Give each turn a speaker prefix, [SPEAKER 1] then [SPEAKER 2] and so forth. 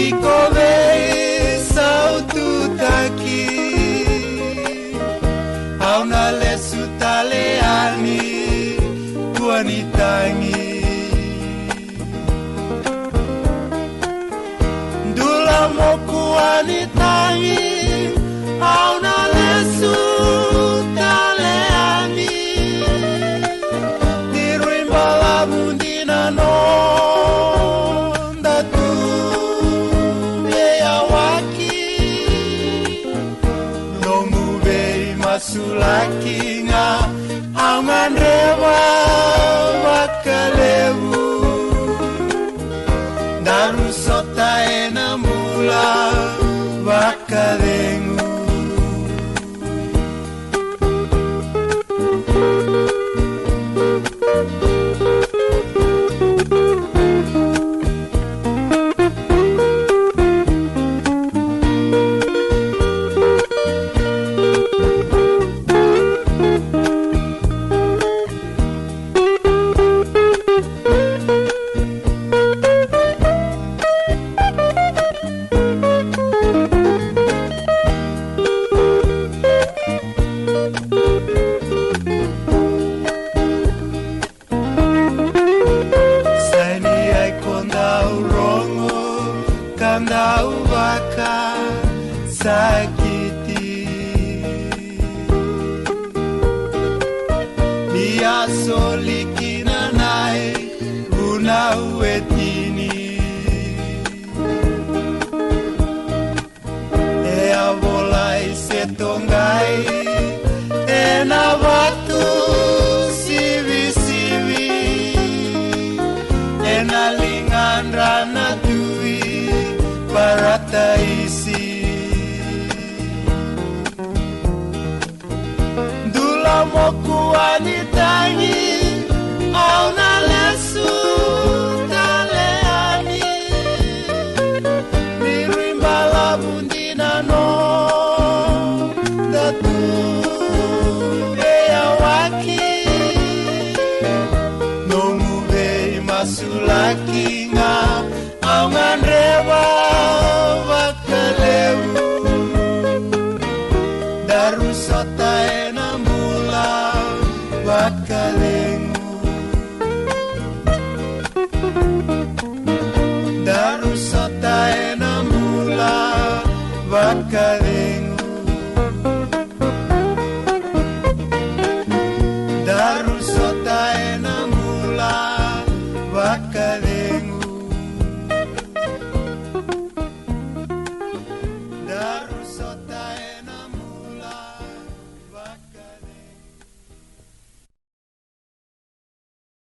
[SPEAKER 1] Ikove sautu taki Auna lesu taleani Kuanitangi Dula mo kuanitangi Auna lesu taleani Diruimbala mundina no Sulaki nga angan rewa wakalewu Daru sota ena mula wakalengu Kandau baka sakiti Dia solikina nai guna uetini Ea volai setonggai Ena batu sivi-sivi Ena lingan rana Barata isi Dula mo kuanitangi Auna lesu taleani Niruimbala bundina no Datu bea waki Nomu bei masulaki nga Aungan rewa wakalewu Daru sota ena mula wakalengu Daru sota ena mula wakalengu Daru sota ena mula wakalengu